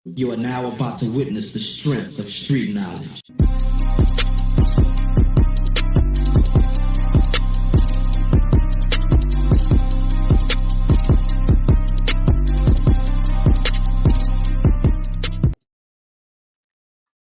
You are now about to witness the strength of street knowledge.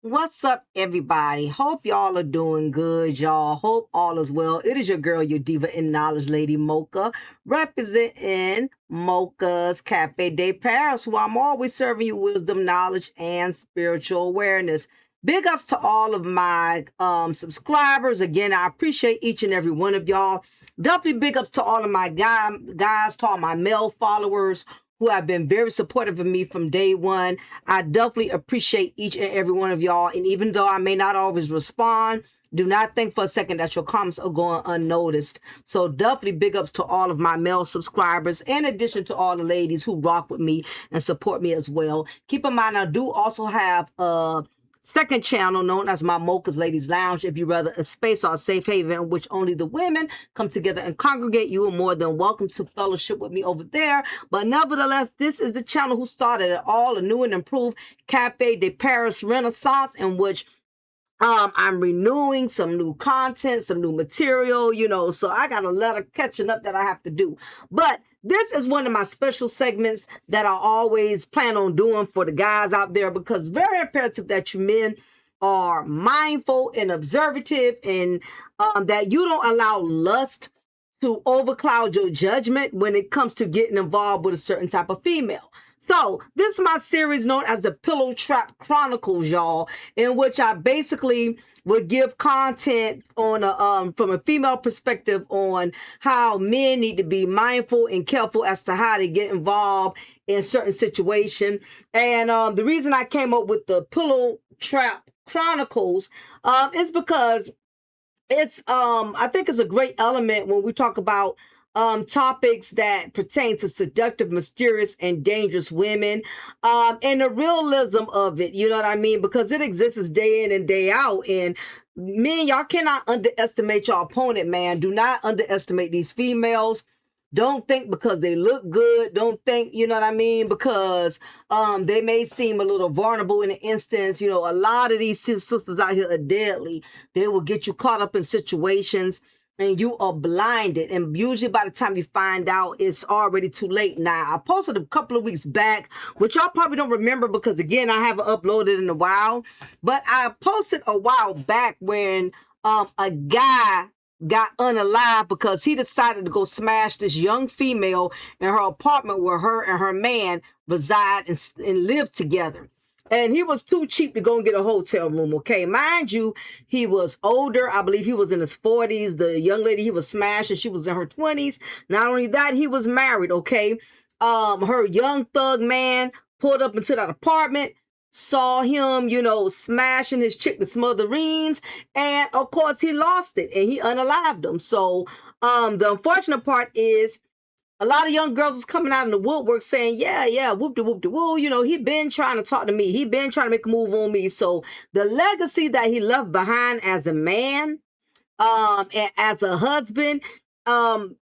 What's up, everybody? Hope y'all are doing good, y'all. Hope all is well. It is your girl, your diva in knowledge, Lady Mocha, representing Mocha's Cafe de Paris, where I'm always serving you wisdom, knowledge, and spiritual awareness. Big ups to all of my subscribers. Again, I appreciate each and every one of y'all. Definitely big ups to all of my guys, to all my male followers who have been very supportive of me from day one. I definitely appreciate each and every one of y'all. And even though I may not always respond, do not think for a second that your comments are going unnoticed. So definitely big ups to all of my male subscribers, in addition to all the ladies who rock with me and support me as well. Keep in mind, I do also have a second channel known as my Mocha's Ladies Lounge. If you rather a space or a safe haven in which only the women come together and congregate, you are more than welcome to fellowship with me over there. But nevertheless, this is the channel who started it all, a new and improved Cafe de Paris Renaissance, in which I'm renewing some new content, some new material, so I got a lot of catching up that I have to do. But this is one of my special segments that I always plan on doing for the guys out there, because very imperative that you men are mindful and observative, and that you don't allow lust to overcloud your judgment when it comes to getting involved with a certain type of female. So this is my series known as the Pillow Trap Chronicles, y'all, in which I basically would give content on from a female perspective on how men need to be mindful and careful as to how they get involved in certain situations. And the reason I came up with the Pillow Trap Chronicles is because it's I think it's a great element when we talk about topics that pertain to seductive, mysterious, and dangerous women, and the realism of it, you know what I mean? Because it exists day in and day out, and men, y'all cannot underestimate your opponent, man. Do not underestimate these females. Don't think because they look good. Don't think, you know what I mean, because they may seem a little vulnerable in an instance. A lot of these sisters out here are deadly. They will get you caught up in situations and you are blinded. And usually by the time you find out, it's already too late. Now, I posted a couple of weeks back, which y'all probably don't remember because, again, I haven't uploaded in a while. But I posted a while back when a guy got unalive because he decided to go smash this young female in her apartment where her and her man reside and live together. And he was too cheap to go and get a hotel room, okay? Mind you, he was older. I believe he was in his 40s. The young lady he was smashing, she was in her 20s. Not only that, he was married, okay? Her young thug man pulled up into that apartment, saw him, smashing his chick to smithereens. And, of course, he lost it, and he unalived him. So the unfortunate part is, a lot of young girls was coming out in the woodwork saying, yeah, whoop-de-whoop-de-woo. He been trying to talk to me. He been trying to make a move on me. So the legacy that he left behind as a man, and as a husband,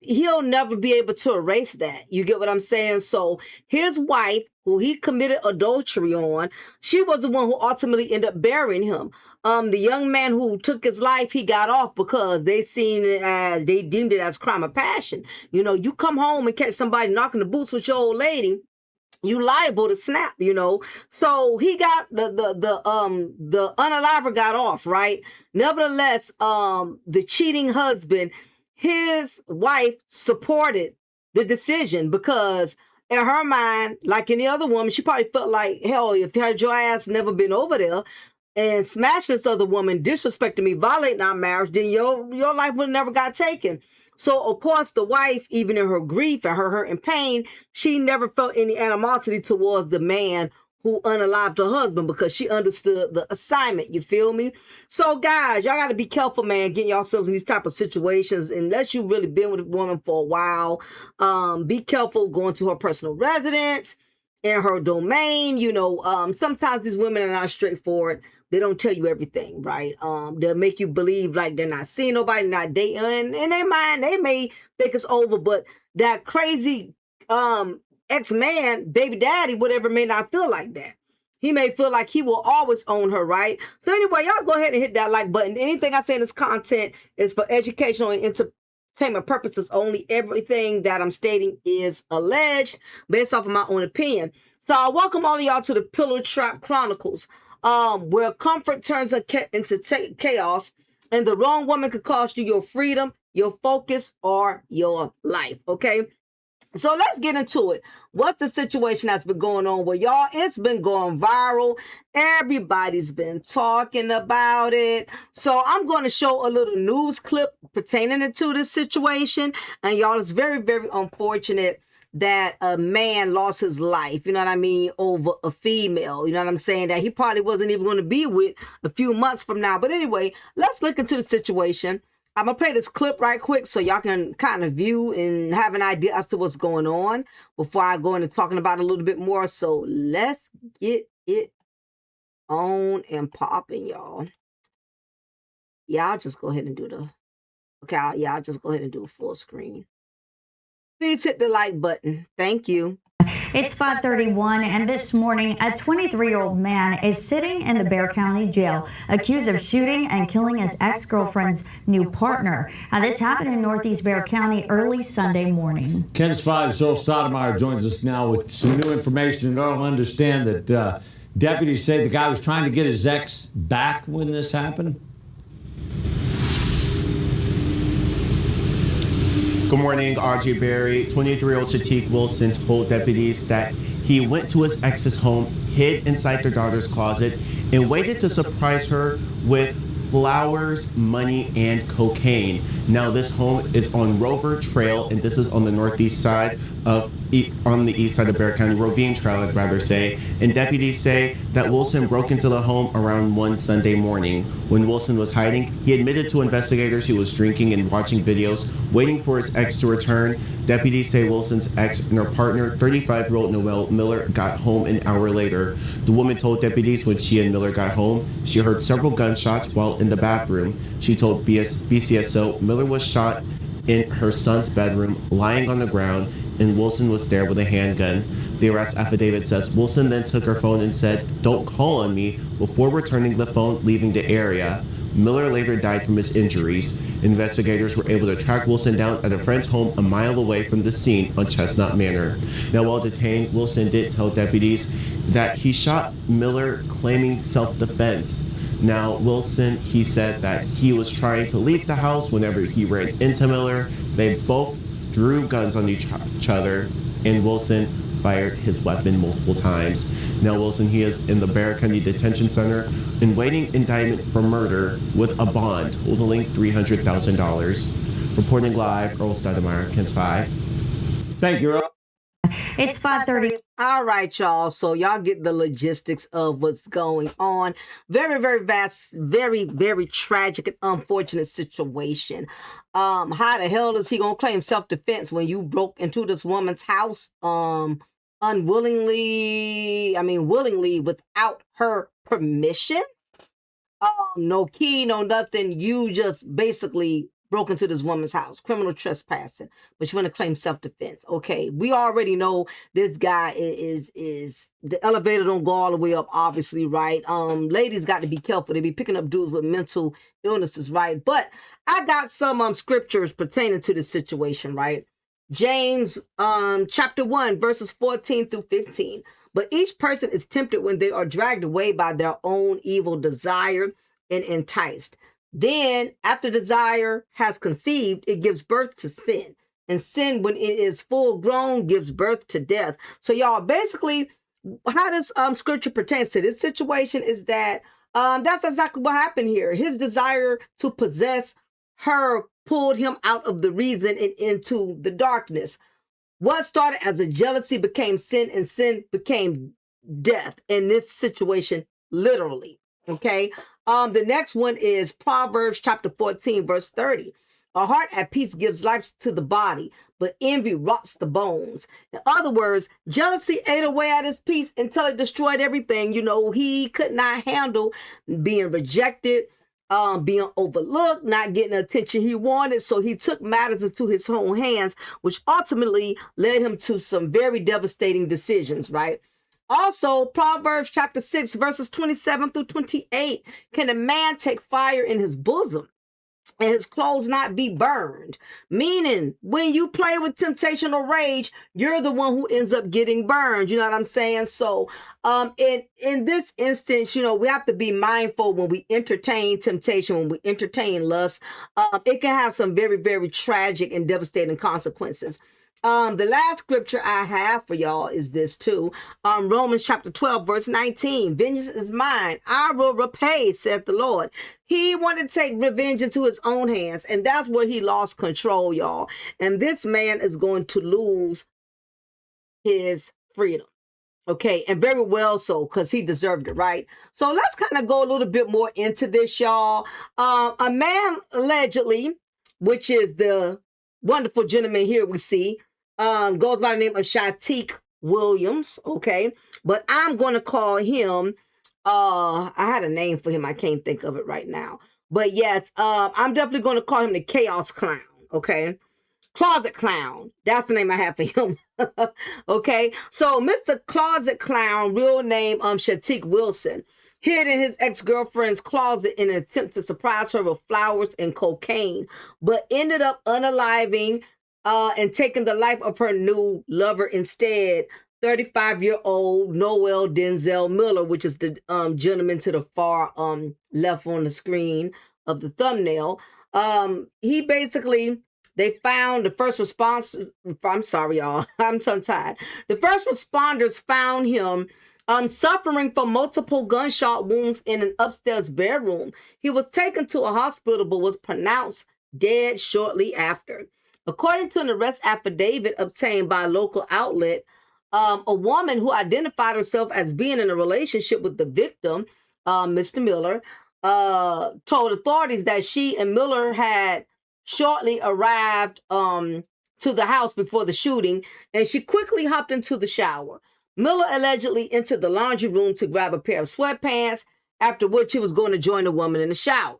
he'll never be able to erase that. You get what I'm saying? So his wife, who he committed adultery on, she was the one who ultimately ended up burying him. The young man who took his life, he got off because they deemed it as crime of passion. You come home and catch somebody knocking the boots with your old lady, you liable to snap, So he got the unaliver got off, right? Nevertheless, the cheating husband, his wife supported the decision because in her mind, like any other woman, she probably felt like, hell, if had your ass never been over there and smashed this other woman, disrespecting me, violating our marriage, then your life would have never got taken. So, of course, the wife, even in her grief and her hurt and pain, she never felt any animosity towards the man who unalived her husband because she understood the assignment. You feel me? So, guys, y'all got to be careful, man, getting yourselves in these type of situations. Unless you've really been with a woman for a while, be careful going to her personal residence, in her domain. Sometimes these women are not straightforward. They don't tell you everything, right? They'll make you believe like they're not seeing nobody, not dating. And in their mind, they may think it's over, but that crazy ex-man, baby daddy, whatever, may not feel like that. He may feel like he will always own her, right? So anyway, y'all go ahead and hit that like button. Anything I say in this content is for educational and entertainment purposes only. Everything that I'm stating is alleged based off of my own opinion. So I welcome all of y'all to the Pillow Trap Chronicles, where comfort turns into chaos, and the wrong woman could cost you your freedom, your focus, or your life, okay? So let's get into it. What's the situation that's been going on? Well, y'all, it's been going viral. Everybody's been talking about it. So I'm going to show a little news clip pertaining to this situation. And y'all, it's very, very unfortunate that a man lost his life, you know what I mean, over a female, you know what I'm saying, that he probably wasn't even going to be with a few months from now. But anyway, let's look into the situation. I'm going to play this clip right quick so y'all can kind of view and have an idea as to what's going on before I go into talking about it a little bit more. So let's get it on and popping, y'all. Yeah, I'll just go ahead and do the... Okay, I'll just go ahead and do a full screen. Please hit the like button. Thank you. It's 5:31, and this morning, a 23-year-old man is sitting in the Bexar County Jail, accused of shooting and killing his ex-girlfriend's new partner. Now, this happened in Northeast Bexar County early Sunday morning. KENS 5's Earl Stoudemire joins us now with some new information. And Earl, understand that deputies say the guy was trying to get his ex back when this happened? Good morning, RJ Berry. 23-year-old Shatik Wilson told deputies that he went to his ex's home, hid inside their daughter's closet, and waited to surprise her with flowers, money, and cocaine. Now, this home is on Rover Trail, and this is on the northeast side of, on the east side of Bexar County, Rovine Trail, I'd rather say. And deputies say that Wilson broke into the home around 1 Sunday morning. When Wilson was hiding, he admitted to investigators he was drinking and watching videos, waiting for his ex to return. Deputies say Wilson's ex and her partner, 35-year-old Noelle Miller, got home an hour later. The woman told deputies when she and Miller got home, she heard several gunshots while in the bathroom. She told BCSO Miller was shot in her son's bedroom, lying on the ground, and Wilson was there with a handgun. The arrest affidavit says Wilson then took her phone and said, "Don't call on me," before returning the phone, leaving the area. Miller later died from his injuries. Investigators were able to track Wilson down at a friend's home a mile away from the scene on Chestnut Manor. Now, while detained, Wilson did tell deputies that he shot Miller, claiming self-defense. Now, Wilson, he said that he was trying to leave the house whenever he ran into Miller. They both drew guns on each other, and Wilson fired his weapon multiple times. Now, Wilson, he is in the Bexar County Detention Center and waiting indictment for murder with a bond totaling $300,000. Reporting live, Earl Stoudemire, KENS 5. Thank you, Earl. It's 5:30. All right, y'all. So y'all get the logistics of what's going on. Very, very vast, very, very tragic and unfortunate situation. How the hell is he gonna claim self-defense when you broke into this woman's house willingly, without her permission? No key, no nothing. You just basically broke into this woman's house, criminal trespassing, but you want to claim self-defense. Okay, we already know this guy is the elevator don't go all the way up, obviously, right? Ladies got to be careful. They be picking up dudes with mental illnesses, right? But I got some scriptures pertaining to this situation, right? James chapter 1, verses 14 through 15. But each person is tempted when they are dragged away by their own evil desire and enticed. Then, after desire has conceived, it gives birth to sin. And sin, when it is full grown, gives birth to death. So, y'all, basically, how this scripture pertains to this situation is that that's exactly what happened here. His desire to possess her pulled him out of the reason and into the darkness. What started as a jealousy became sin, and sin became death in this situation, literally. Okay. The next one is Proverbs chapter 14, verse 30. A heart at peace gives life to the body, but envy rots the bones. In other words, jealousy ate away at his peace until it destroyed everything. You know, he could not handle being rejected, being overlooked, not getting the attention he wanted. So he took matters into his own hands, which ultimately led him to some very devastating decisions, right? Also, Proverbs chapter 6, verses 27 through 28. Can a man take fire in his bosom and his clothes not be burned? Meaning, when you play with temptation or rage, you're the one who ends up getting burned. You know what I'm saying? So, in this instance, you know, we have to be mindful when we entertain temptation, when we entertain lust. It can have some very, very tragic and devastating consequences. The last scripture I have for y'all is this too. Romans chapter 12, verse 19. Vengeance is mine. I will repay, saith the Lord. He wanted to take revenge into his own hands, and that's where he lost control, y'all. And this man is going to lose his freedom. Okay, and very well so, because he deserved it, right? So let's kind of go a little bit more into this, y'all. A man allegedly, which is the wonderful gentleman here we see, goes by the name of Shatik Williams, okay? But I'm going to call him, I had a name for him. I can't think of it right now. But yes, I'm definitely going to call him the Chaos Clown, okay? Closet Clown. That's the name I have for him. Okay? So Mr. Closet Clown, real name Shatik Wilson, hid in his ex-girlfriend's closet in an attempt to surprise her with flowers and cocaine, but ended up unaliving and taking the life of her new lover instead. 35-year-old Noel Denzel Miller, which is the gentleman to the far left on the screen of the thumbnail. He basically, they found the first response. I'm sorry, y'all. I'm tongue-tied. The first responders found him suffering from multiple gunshot wounds in an upstairs bedroom. He was taken to a hospital but was pronounced dead shortly after. According to an arrest affidavit obtained by a local outlet, a woman who identified herself as being in a relationship with the victim, Mr. Miller, told authorities that she and Miller had shortly arrived to the house before the shooting, and she quickly hopped into the shower. Miller allegedly entered the laundry room to grab a pair of sweatpants, after which he was going to join the woman in the shower.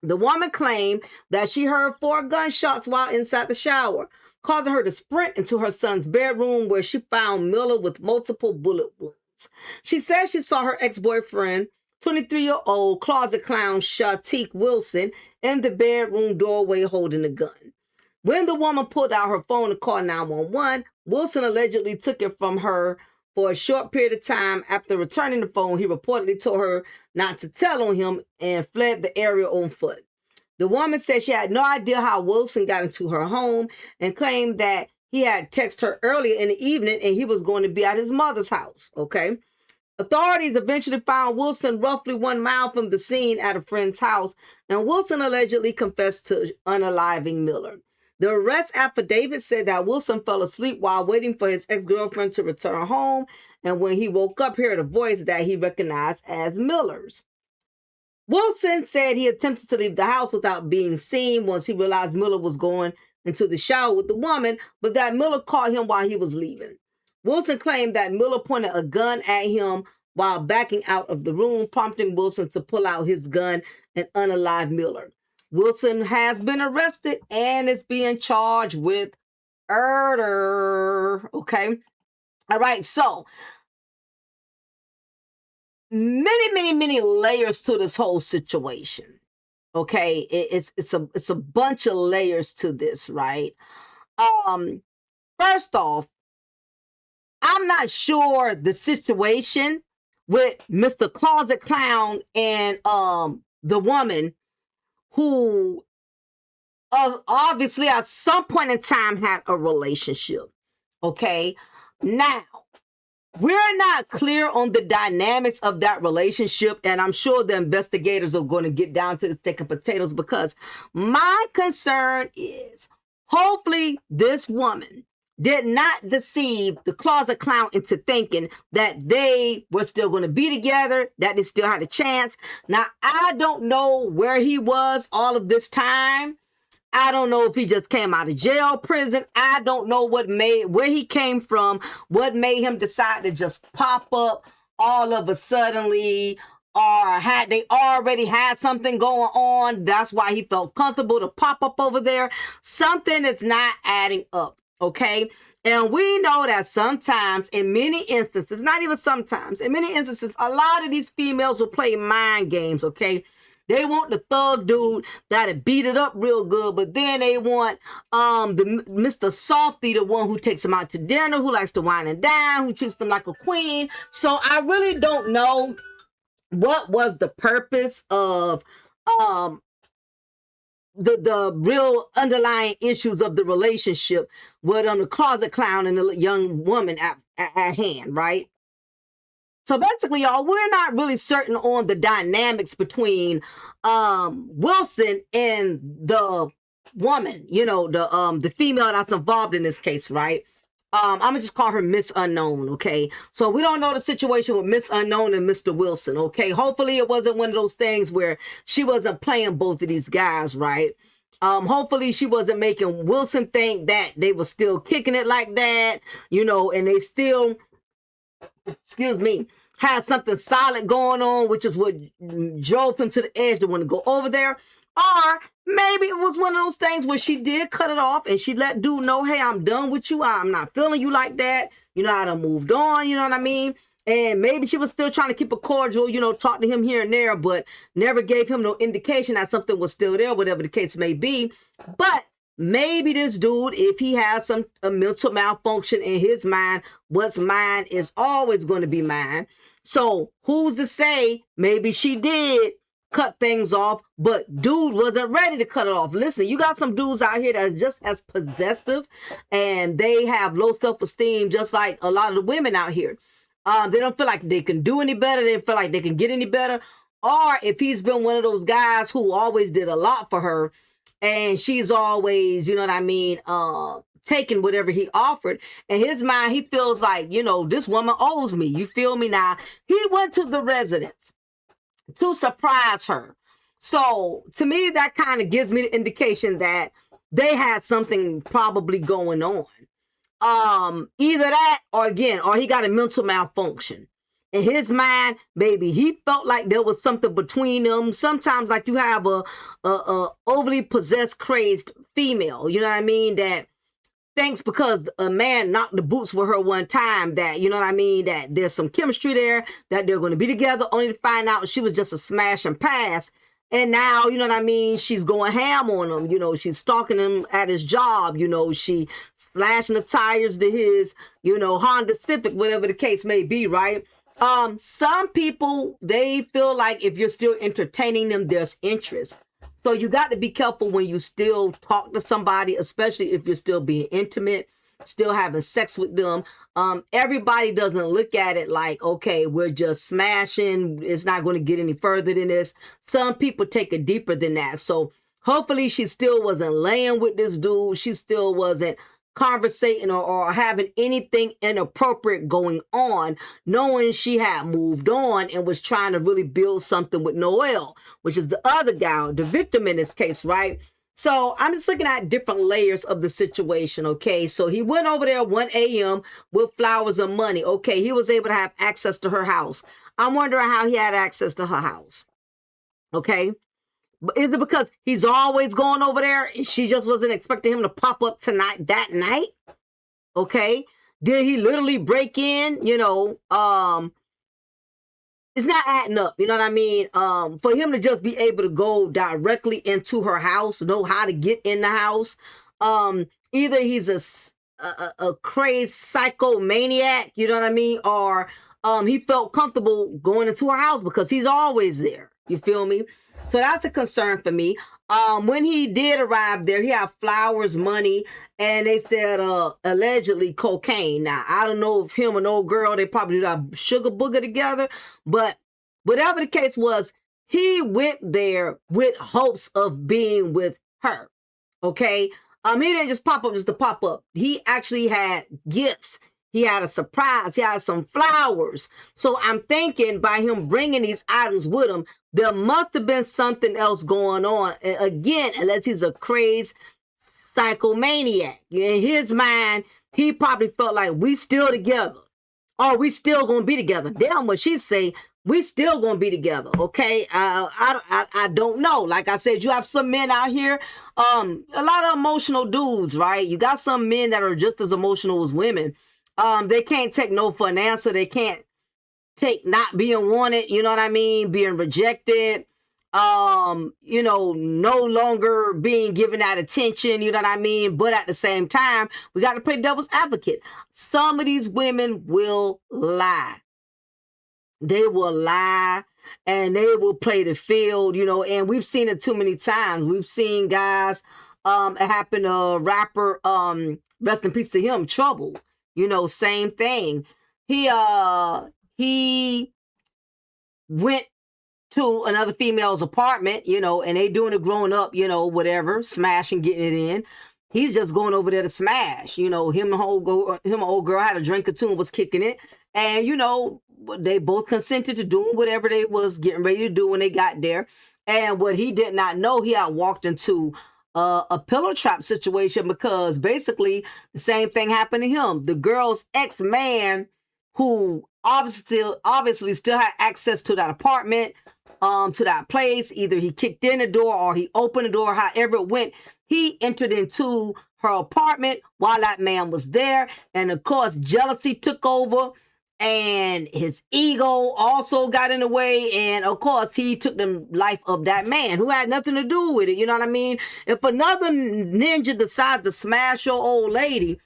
The woman claimed that she heard 4 gunshots while inside the shower, causing her to sprint into her son's bedroom, where she found Miller with multiple bullet wounds. She said she saw her ex-boyfriend, 23-year-old Closet Clown Shatik Wilson, in the bedroom doorway holding a gun. When the woman pulled out her phone to call 911, Wilson allegedly took it from her for a short period of time. After returning the phone, he reportedly told her not to tell on him and fled the area on foot. The woman said she had no idea how Wilson got into her home and claimed that he had texted her earlier in the evening and he was going to be at his mother's house, okay? Authorities eventually found Wilson roughly 1 mile from the scene at a friend's house, and Wilson allegedly confessed to unaliving Miller. The arrest affidavit said that Wilson fell asleep while waiting for his ex-girlfriend to return home, and when he woke up, heard a voice that he recognized as Miller's. Wilson said he attempted to leave the house without being seen once he realized Miller was going into the shower with the woman, but that Miller caught him while he was leaving. Wilson claimed that Miller pointed a gun at him while backing out of the room, prompting Wilson to pull out his gun and unalive Miller. Wilson has been arrested and is being charged with murder. Okay. All right. So many layers to this whole situation. Okay. It's a bunch of layers to this, right? First off, I'm not sure the situation with Mr. Closet Clown and the woman who obviously at some point in time had a relationship. Okay. Now, we're not clear on the dynamics of that relationship, and I'm sure the investigators are going to get down to the stick of potatoes, because my concern is hopefully this woman did not deceive the Closet Clown into thinking that they were still going to be together, that they still had a chance. Now, I don't know where he was all of this time. I don't know if he just came out of jail, prison. I don't know where he came from, what made him decide to just pop up all of a suddenly, or had they already had something going on. That's why he felt comfortable to pop up over there. Something is not adding up. Okay. And we know that sometimes, in many instances, not even sometimes, in many instances, a lot of these females will play mind games, okay? They want the thug dude that'll beat it up real good, but then they want the Mr. Softy, the one who takes them out to dinner, who likes to wine and dine, who treats them like a queen. So I really don't know what was the purpose of the real underlying issues of the relationship with the closet clown and the young woman at hand, right? So basically, y'all, we're not really certain on the dynamics between Wilson and the woman, you know, the female that's involved in this case, right? I'm gonna just call her Miss Unknown, okay? So we don't know the situation with Miss Unknown and Mr. Wilson, okay? Hopefully it wasn't one of those things where she wasn't playing both of these guys, right? Hopefully she wasn't making Wilson think that they were still kicking it like that, you know, and they still, excuse me, had something solid going on, which is what drove him to the edge to want to go over there. Or maybe it was one of those things where she did cut it off and she let dude know, hey, I'm done with you. I'm not feeling you like that. You know, I done moved on. You know what I mean? And maybe she was still trying to keep it cordial, you know, talk to him here and there, but never gave him no indication that something was still there, whatever the case may be. But maybe this dude, if he has a mental malfunction in his mind, what's mine is always going to be mine. So who's to say maybe she did cut things off, but dude wasn't ready to cut it off. Listen, you got some dudes out here that's just as possessive and they have low self-esteem, just like a lot of the women out here. They don't feel like they can do any better. They don't feel like they can get any better. Or if he's been one of those guys who always did a lot for her and she's always, you know what I mean, taking whatever he offered. In his mind, he feels like, you know, this woman owes me. You feel me? Now, he went to the residence to surprise her. So to me, that kind of gives me the indication that they had something probably going on. Either that or he got a mental malfunction. In his mind, maybe he felt like there was something between them. Sometimes like you have a overly possessed, crazed female, you know what I mean, that thinks because a man knocked the boots with her one time that, you know what I mean, that there's some chemistry there, that they're going to be together, only to find out she was just a smash and pass. And now, you know what I mean, she's going ham on him. You know, she's stalking him at his job. You know, she slashing the tires to his, you know, Honda Civic, whatever the case may be, right? Some people, they feel like if you're still entertaining them, there's interest. So you got to be careful when you still talk to somebody, especially if you're still being intimate, still having sex with them. Everybody doesn't look at it like, okay, we're just smashing. It's not going to get any further than this. Some people take it deeper than that. So hopefully she still wasn't laying with this dude. She still wasn't conversating or having anything inappropriate going on, knowing she had moved on and was trying to really build something with Noel, which is the other guy, the victim in this case, right? So I'm just looking at different layers of the situation, okay? So he went over there 1 a.m. with flowers and money. Okay, he was able to have access to her house. I'm wondering how he had access to her house, okay? Is it because he's always going over there and she just wasn't expecting him to pop up that night? Okay. Did he literally break in? You know, it's not adding up. You know what I mean? For him to just be able to go directly into her house, know how to get in the house. Either he's a crazed psychomaniac, you know what I mean? Or he felt comfortable going into her house because he's always there. You feel me? So that's a concern for me. When he did arrive there, he had flowers, money, and they said allegedly cocaine. Now, I don't know if him and old girl, they probably did a sugar booger together, but whatever the case was, he went there with hopes of being with her, okay? He didn't just pop up just to pop up. He actually had gifts. He had a surprise. He had some flowers. So I'm thinking by him bringing these items with him, there must have been something else going on. And again, unless he's a crazed psychomaniac. In his mind, he probably felt like we still together. Or we still going to be together. Damn what she say. we still gonna be together, okay? I don't know. Like I said, you have some men out here, a lot of emotional dudes, right? You got some men that are just as emotional as women. They can't take no for an answer. They can't take not being wanted, you know what I mean? Being rejected, you know, no longer being given that attention, you know what I mean? But at the same time, we got to play devil's advocate. Some of these women will lie. They will lie and they will play the field, you know, and we've seen it too many times. We've seen guys, it happened to a rapper, rest in peace to him, Trouble, you know, same thing. He went to another female's apartment, you know, and they doing it growing up, you know, whatever, smashing, getting it in. He's just going over there to smash, you know, him and old girl had a drink or two and was kicking it. And, you know, they both consented to doing whatever they was getting ready to do when they got there. And what he did not know, he had walked into a pillow trap situation, because basically the same thing happened to him. The girl's ex-man, who obviously still had access to that apartment, to that place. Either he kicked in the door or he opened the door, however it went. He entered into her apartment while that man was there. And of course, jealousy took over and his ego also got in the way. And of course, he took the life of that man who had nothing to do with it. You know what I mean? If another ninja decides to smash your old lady,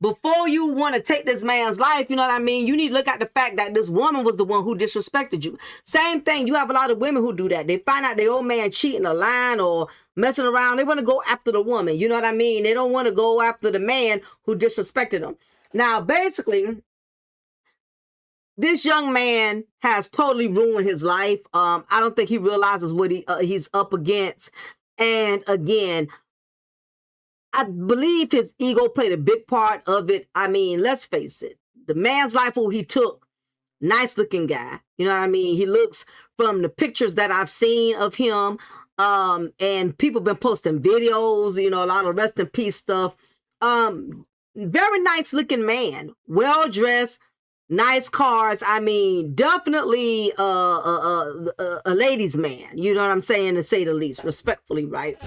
before you want to take this man's life, you know what I mean? You need to look at the fact that this woman was the one who disrespected you. Same thing. You have a lot of women who do that. They find out their old man cheating or lying or messing around. They want to go after the woman. You know what I mean? They don't want to go after the man who disrespected them. Now, basically, this young man has totally ruined his life. I don't think he realizes what he's up against. And again, I believe his ego played a big part of it. I mean, let's face it. The man's life who he took, nice looking guy. You know what I mean? He looks, from the pictures that I've seen of him, and people been posting videos, you know, a lot of rest in peace stuff. Very nice looking man, well dressed, nice cars. I mean, definitely a ladies' man. You know what I'm saying, to say the least, respectfully, right?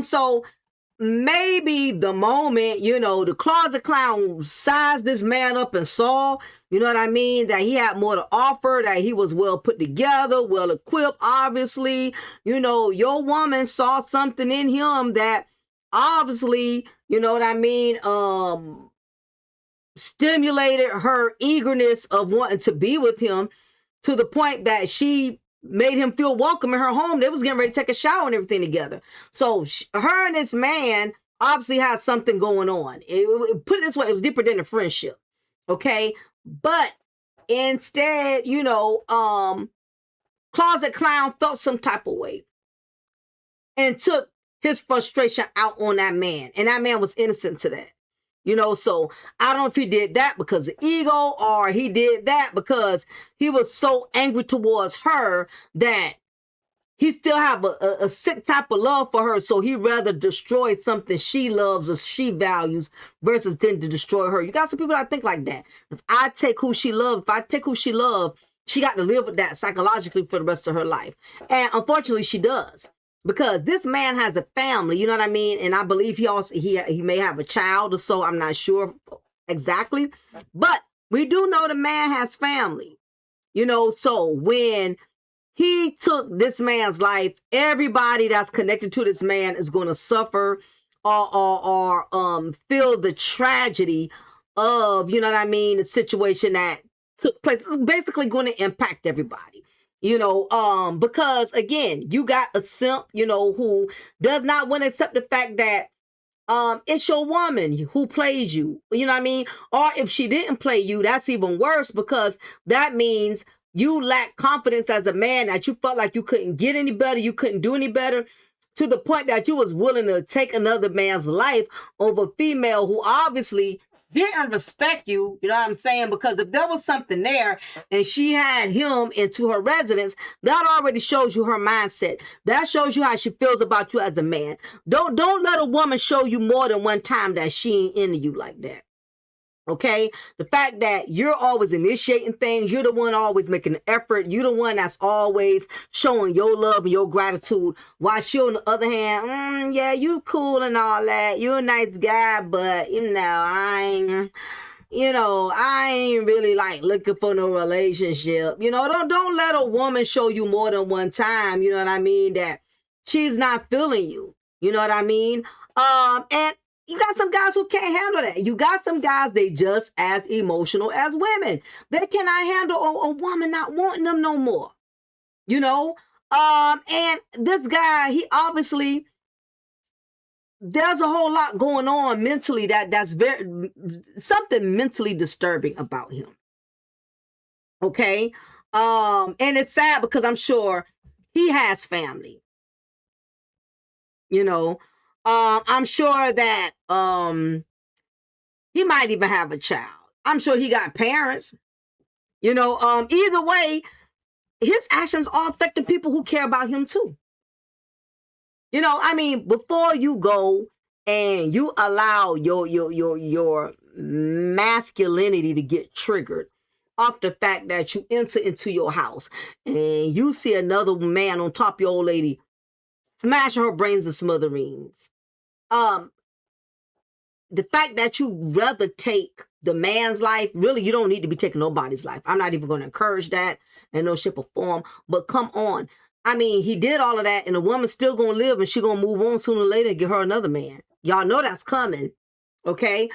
So maybe the moment, you know, the closet clown sized this man up and saw, you know what I mean, that he had more to offer, that he was well put together, well equipped, obviously. You know, your woman saw something in him that obviously, you know what I mean, stimulated her eagerness of wanting to be with him, to the point that she made him feel welcome in her home. They was getting ready to take a shower and everything together. So her and this man obviously had something going on. Put it this way, it was deeper than a friendship. Okay. But instead, you know, Closet Clown felt some type of way and took his frustration out on that man. And that man was innocent to that. You know, so I don't know if he did that because of ego, or he did that because he was so angry towards her that he still have a sick type of love for her. So he rather destroy something she loves or she values versus than to destroy her. You got some people that think like that. If I take who she loves, she got to live with that psychologically for the rest of her life. And unfortunately, she does. Because this man has a family, you know what I mean? And I believe he may have a child or so. I'm not sure exactly. But we do know the man has family. You know, so when he took this man's life, everybody that's connected to this man is going to suffer or feel the tragedy of, you know what I mean, the situation that took place. It's basically going to impact everybody. You know, because again, you got a simp, you know, who does not want to accept the fact that it's your woman who plays you, you know what I mean? Or if she didn't play you, that's even worse, because that means you lack confidence as a man, that you felt like you couldn't get any better, you couldn't do any better, to the point that you was willing to take another man's life over a female who obviously didn't respect you, you know what I'm saying? Because if there was something there and she had him into her residence, that already shows you her mindset. That shows you how she feels about you as a man. Don't let a woman show you more than one time that she ain't into you like that. Okay, the fact that you're always initiating things, you're the one always making an effort, you're the one that's always showing your love and your gratitude, while she on the other hand, yeah, you cool and all that, you're a nice guy, but I ain't really like looking for no relationship. Don't let a woman show you more than one time, you know what I mean, that she's not feeling you. You know what I mean? And you got some guys who can't handle that. You got some guys, they just as emotional as women. They cannot handle a woman not wanting them no more. And this guy, he obviously, there's a whole lot going on mentally that's very, something mentally disturbing about him. Okay? And it's sad because I'm sure he has family. I'm sure that he might even have a child. I'm sure he got parents. Either way, his actions are affecting people who care about him too. Before you go and you allow your masculinity to get triggered off the fact that you enter into your house and you see another man on top of your old lady smashing her brains to smithereens. The fact that you rather take the man's life, really, you don't need to be taking nobody's life. I'm not even going to encourage that in no shape or form, but come on. He did all of that and the woman's still going to live and she going to move on sooner or later and get her another man. Y'all know that's coming. Okay.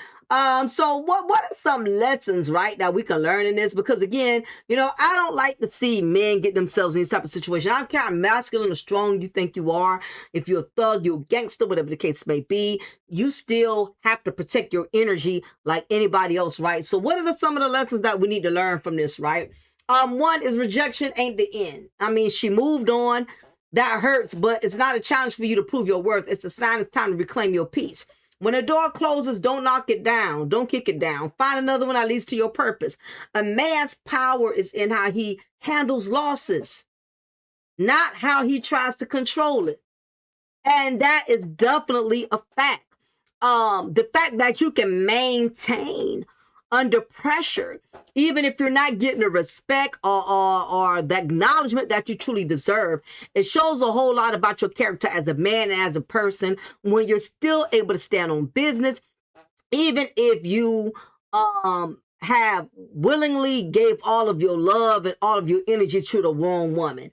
So what are some lessons, right, that we can learn in this? Because again, I don't like to see men get themselves in this type of situation. I don't care how masculine or strong you think you are. If you're a thug, you're a gangster, whatever the case may be, you still have to protect your energy like anybody else, right? So what are some of the lessons that we need to learn from this, right? One is rejection ain't the end. She moved on. That hurts, but it's not a challenge for you to prove your worth. It's a sign it's time to reclaim your peace. When a door closes, don't knock it down. Don't kick it down. Find another one that leads to your purpose. A man's power is in how he handles losses, not how he tries to control it. And that is definitely a fact. The fact that you can maintain under pressure, even if you're not getting the respect or the acknowledgement that you truly deserve, it shows a whole lot about your character as a man and as a person when you're still able to stand on business, even if you have willingly gave all of your love and all of your energy to the wrong woman.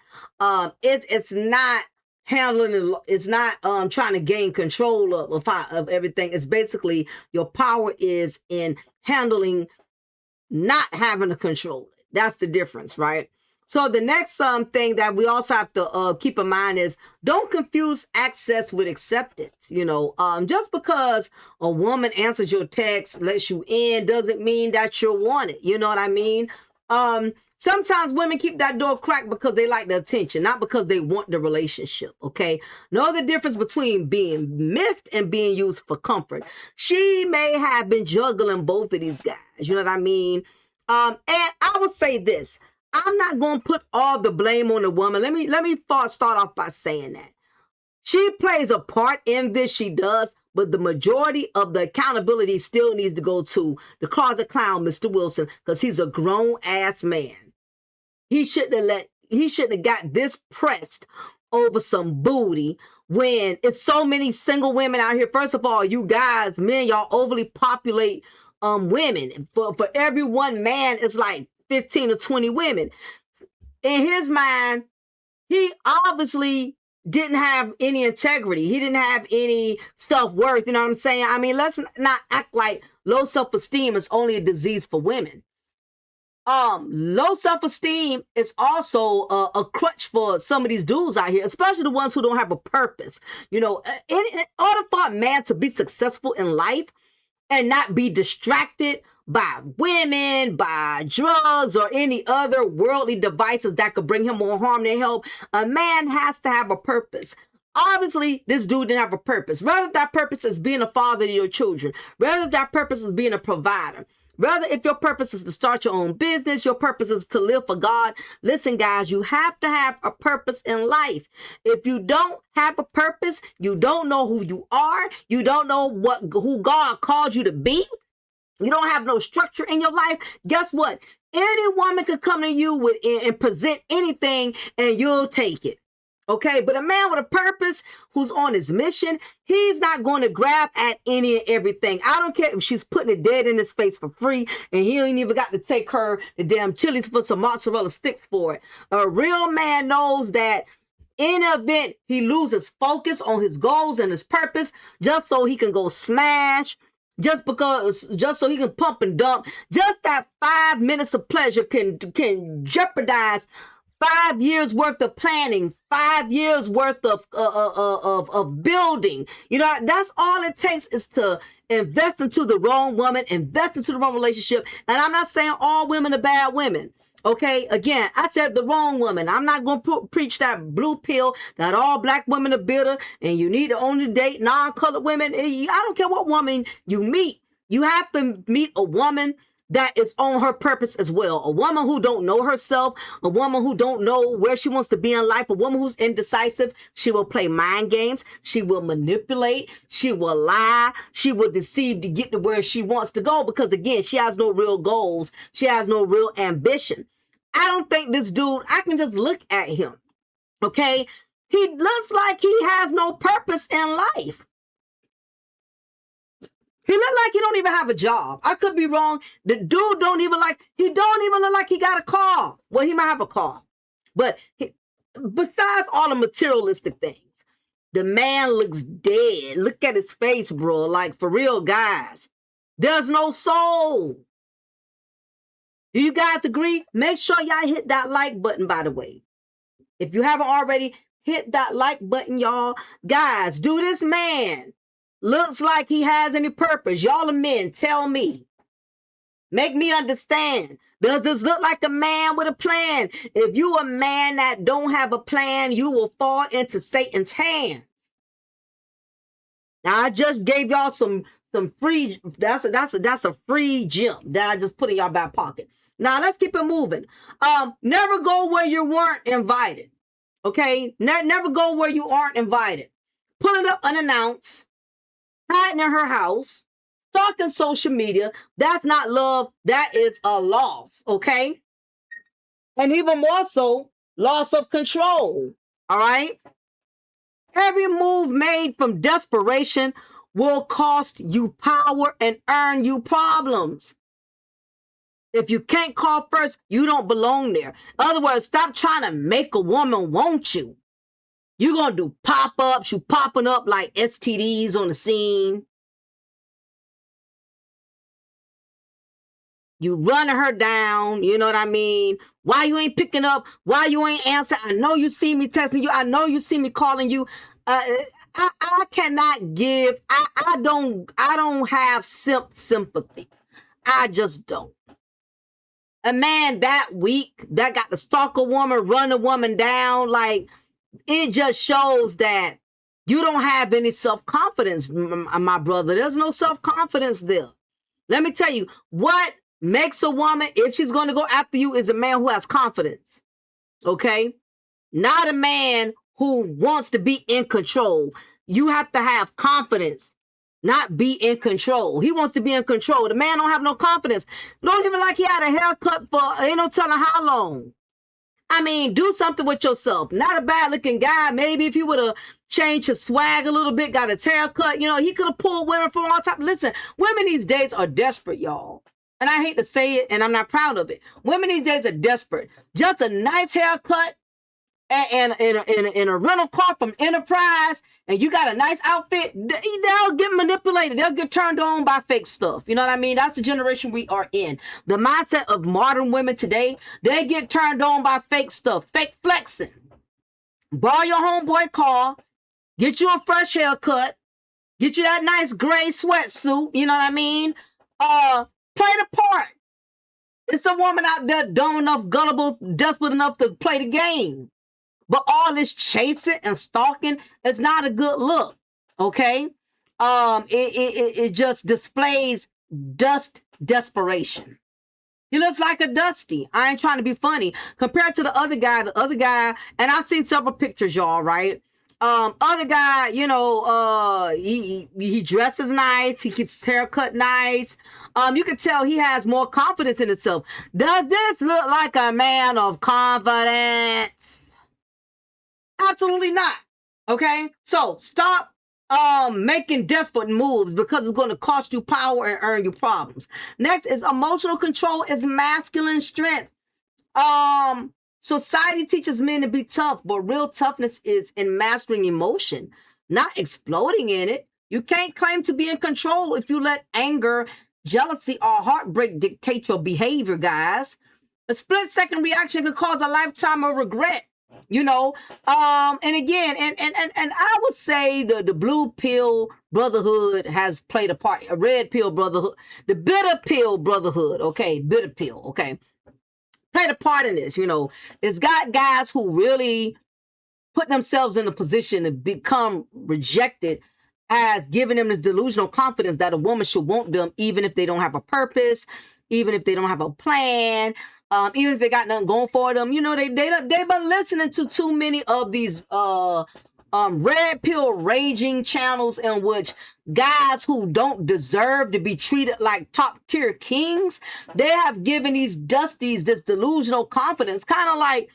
It's not handling, it's not trying to gain control of everything. It's basically your power is in handling, not having to control it. That's the difference, right? So the next thing that we also have to keep in mind is don't confuse access with acceptance. Just because a woman answers your text, lets you in, doesn't mean that you're wanted. You know what I mean? Sometimes women keep that door cracked because they like the attention, not because they want the relationship, okay? Know the difference between being missed and being used for comfort. She may have been juggling both of these guys, you know what I mean? And I would say this, I'm not going to put all the blame on the woman. Let me start off by saying that. She plays a part in this, she does, but the majority of the accountability still needs to go to the closet clown, Mr. Wilson, because he's a grown-ass man. He shouldn't have got this pressed over some booty when it's so many single women out here. First of all, you guys, men, y'all overly populate women. For every one man, it's like 15 or 20 women. In his mind, he obviously didn't have any integrity. He didn't have any self-worth. You know what I'm saying? Let's not act like low self-esteem is only a disease for women. Low self-esteem is also a crutch for some of these dudes out here, especially the ones who don't have a purpose. In order for a man to be successful in life and not be distracted by women, by drugs, or any other worldly devices that could bring him more harm than help, a man has to have a purpose. Obviously, this dude didn't have a purpose. Rather, that purpose is being a father to your children. Rather, that purpose is being a provider. Rather, if your purpose is to start your own business, your purpose is to live for God. Listen, guys, you have to have a purpose in life. If you don't have a purpose, you don't know who you are, you don't know who God called you to be, you don't have no structure in your life, guess what? Any woman could come to you with and present anything and you'll take it. Okay, but a man with a purpose who's on his mission, he's not going to grab at any and everything. I don't care if she's putting it dead in his face for free and he ain't even got to take her the damn Chili's for some mozzarella sticks for it. A real man knows that in an event he loses focus on his goals and his purpose just so he can go smash, just so he can pump and dump, just that 5 minutes of pleasure can jeopardize 5 years worth of planning, 5 years worth of building. You know, that's all it takes is to invest into the wrong woman, invest into the wrong relationship. And I'm not saying all women are bad women. Okay, again, I said the wrong woman. I'm not going to preach that blue pill that all black women are bitter and you need to only date non-colored women. I don't care what woman you meet. You have to meet a woman that is on her purpose as well. A woman who don't know herself, a woman who don't know where she wants to be in life, a woman who's indecisive. She will play mind games. She will manipulate. She will lie. She will deceive to get to where she wants to go because, again, she has no real goals. She has no real ambition. I don't think this dude, I can just look at him, okay? He looks like he has no purpose in life. He look like he don't even have a job. I could be wrong. The dude don't even look like he got a car. Well, he might have a car. But besides all the materialistic things, the man looks dead. Look at his face, bro. Like, for real, guys. There's no soul. Do you guys agree? Make sure y'all hit that like button, by the way. If you haven't already, hit that like button, y'all. Guys, do this man looks like he has any purpose? Y'all are men. Tell me. Make me understand. Does this look like a man with a plan? If you a man that don't have a plan, you will fall into Satan's hands. Now, I just gave y'all some free, that's a free gem that I just put in y'all back pocket. Now, let's keep it moving. Never go where you weren't invited. Okay? Never go where you aren't invited. Pulling up unannounced, hiding in her house, stalking social media. That's not love. That is a loss. Okay? And even more so, loss of control. All right? Every move made from desperation will cost you power and earn you problems. If you can't call first, you don't belong there. In other words, stop trying to make a woman want you. You're going to do pop-ups. You popping up like STDs on the scene. You running her down. You know what I mean? Why you ain't picking up? Why you ain't answering? I know you see me texting you. I know you see me calling you. I cannot give. I don't have simp sympathy. I just don't. A man that weak, that got to stalk a woman, run a woman down, like, it just shows that you don't have any self-confidence, my brother. There's no self-confidence there. Let me tell you, what makes a woman, if she's going to go after you, is a man who has confidence. Okay? Not a man who wants to be in control. You have to have confidence, not be in control. He wants to be in control. The man don't have no confidence. Don't even like he had a haircut for ain't no telling how long. I mean, do something with yourself. Not a bad looking guy. Maybe if he would have changed his swag a little bit, got his haircut, you know, he could have pulled women from all time. Listen, women these days are desperate, y'all. And I hate to say it, and I'm not proud of it. Women these days are desperate. Just a nice haircut and in a rental car from Enterprise, and you got a nice outfit, they'll get manipulated. They'll get turned on by fake stuff. You know what I mean? That's the generation we are in. The mindset of modern women today, they get turned on by fake stuff, fake flexing. Borrow your homeboy car, get you a fresh haircut, get you that nice gray sweatsuit. You know what I mean? Play the part. It's a woman out there dumb enough, gullible, desperate enough to play the game. But all this chasing and stalking is not a good look, okay? It just displays desperation. He looks like a Dusty. I ain't trying to be funny. Compared to the other guy, and I've seen several pictures, y'all, right? Other guy, you know, he dresses nice. He keeps his hair cut nice. You can tell he has more confidence in himself. Does this look like a man of confidence? Absolutely not. Okay? So stop making desperate moves because it's going to cost you power and earn you problems. Next is emotional control is masculine strength. Society teaches men to be tough, but real toughness is in mastering emotion, not exploding in it. You can't claim to be in control if you let anger, jealousy, or heartbreak dictate your behavior, guys. A split-second reaction could cause a lifetime of regret. You know, and again, and I would say the blue pill brotherhood has played a part. A red pill brotherhood, the bitter pill brotherhood. Okay, bitter pill. Okay, played a part in this. You know, it's got guys who really put themselves in a position to become rejected, as giving them this delusional confidence that a woman should want them, even if they don't have a purpose, even if they don't have a plan. Even if they got nothing going for them, you know, they've been listening to too many of these red pill raging channels in which guys who don't deserve to be treated like top tier kings, they have given these dusties this delusional confidence, kind of like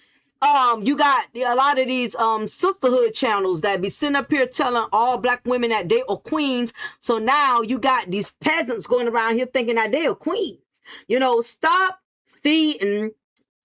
you got a lot of these sisterhood channels that be sitting up here telling all black women that they are queens. So now you got these peasants going around here thinking that they are queens. You know, stop feeding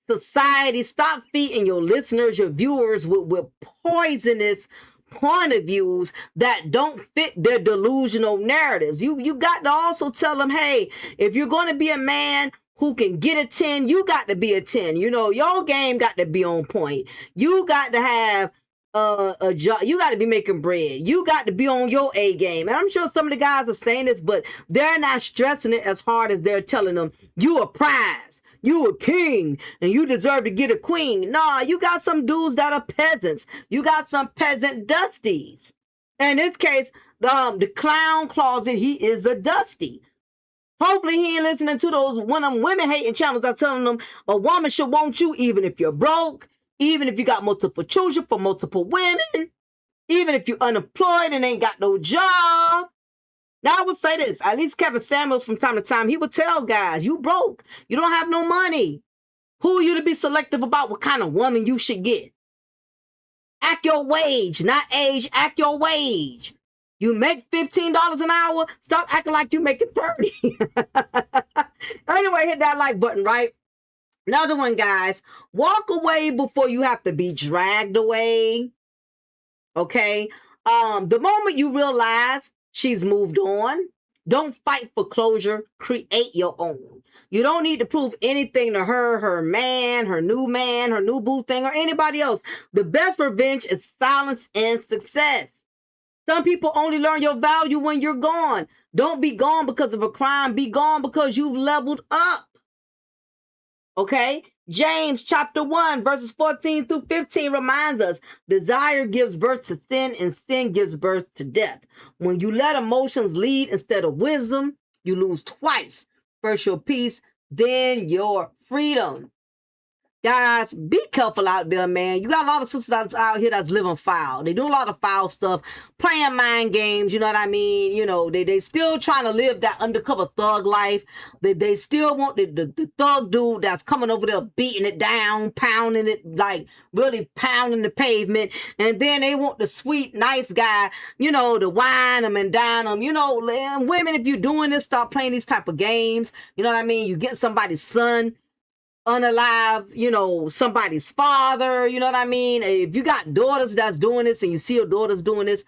society, stop feeding your listeners, your viewers with poisonous point of views that don't fit their delusional narratives. You got to also tell them, hey, if you're going to be a man who can get a 10, you got to be a 10. You know, your game got to be on point. You got to have a job. You got to be making bread. You got to be on your A game. And I'm sure some of the guys are saying this, but they're not stressing it as hard as they're telling them, you a prize. You a king and you deserve to get a queen. Nah, you got some dudes that are peasants. You got some peasant dusties. In this case, the clown closet, he is a dusty. Hopefully he ain't listening to those one of them women hating channels that telling them a woman should want you even if you're broke, even if you got multiple children for multiple women, even if you're unemployed and ain't got no job. Now, I would say this, at least Kevin Samuels from time to time, he would tell guys, you broke, you don't have no money. Who are you to be selective about what kind of woman you should get? Act your wage, not age, act your wage. You make $15 an hour, stop acting like you making 30. Anyway, hit that like button, right? Another one, guys, walk away before you have to be dragged away. Okay? The moment you realize she's moved on, don't fight for closure. Create your own. You don't need to prove anything to her, her new boo thing, or anybody else. The best revenge is silence and success. Some people only learn your value when you're gone. Don't be gone because of a crime. Be gone because you've leveled up. Okay? James chapter 1 verses 14 through 15 reminds us, desire gives birth to sin and sin gives birth to death. When you let emotions lead instead of wisdom, you lose twice. First your peace, then your freedom. Guys, be careful out there, man. You got a lot of sisters out here that's living foul. They do a lot of foul stuff, playing mind games, you know what I mean? You know, they still trying to live that undercover thug life. They still want the thug dude that's coming over there beating it down, pounding it, like really pounding the pavement. And then they want the sweet, nice guy, you know, to wine them and dine them. You know, women, if you're doing this, stop playing these type of games. You know what I mean? You get somebody's son unalive, you know, somebody's father, you know what I mean? If you got daughters that's doing this and you see your daughters doing this,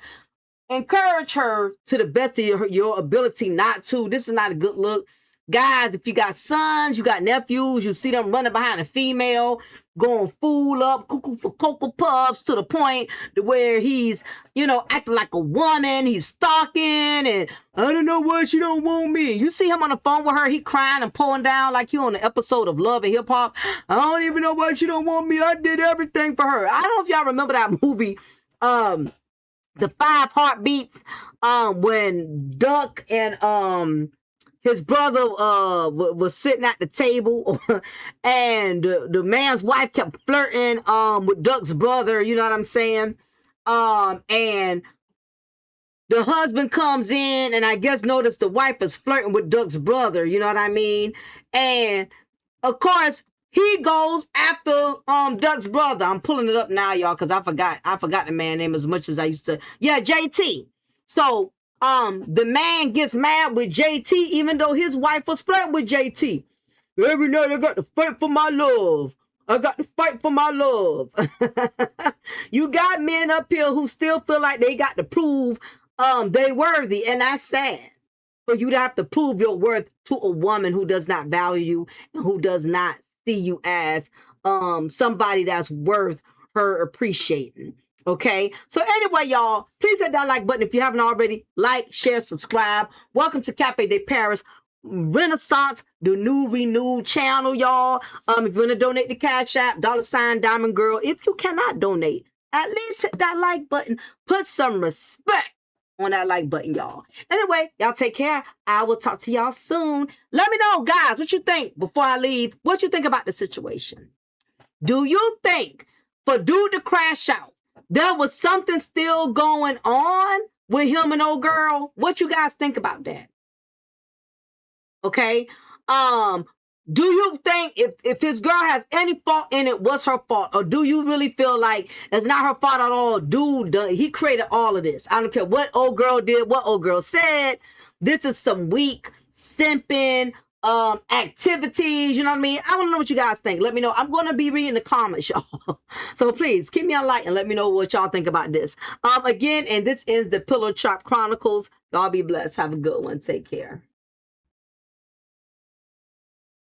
encourage her to the best of your ability not to. This is not a good look. Guys, if you got sons, you got nephews, you see them running behind a female, going fool up, cuckoo for Cocoa Puffs to the point to where he's, you know, acting like a woman, he's stalking, and I don't know why she don't want me. You see him on the phone with her, he crying and pulling down like he on the episode of Love and Hip Hop. I don't even know why she don't want me. I did everything for her. I don't know if y'all remember that movie, The 5 Heartbeats, when Duck and his brother was sitting at the table and the man's wife kept flirting with Duck's brother, you know what I'm saying? And the husband comes in and I guess noticed the wife is flirting with Duck's brother, you know what I mean? And of course, he goes after Duck's brother. I'm pulling it up now, y'all, because I forgot the man name as much as I used to. Yeah, JT. So the man gets mad with JT, even though his wife was flirting with JT. Every night I got to fight for my love. I got to fight for my love. You got men up here who still feel like they got to prove they worthy, and that's sad. For you to have to prove your worth to a woman who does not value you and who does not see you as somebody that's worth her appreciating. Okay, so anyway, y'all, please hit that like button if you haven't already. Like, share, subscribe. Welcome to Cafe de Paris Renaissance, the new renewed channel, y'all. If you want to donate to Cash App, $DymondGyrl. If you cannot donate, at least hit that like button. Put some respect on that like button, y'all. Anyway, y'all take care. I will talk to y'all soon. Let me know, guys, what you think before I leave. What you think about the situation? Do you think for dude to crash out, there was something still going on with him and old girl? What you guys think about that? Okay. Do you think if his girl has any fault in it, was her fault? Or do you really feel like it's not her fault at all? Dude, he created all of this. I don't care what old girl did, what old girl said. This is some weak, simping activities. You know what I mean? I want to know what you guys think. Let me know. I'm going to be reading the comments, y'all. So please keep me on like and let me know what y'all think about this. Again, and this is the Pillow Chop Chronicles. Y'all be blessed. Have a good one. Take care.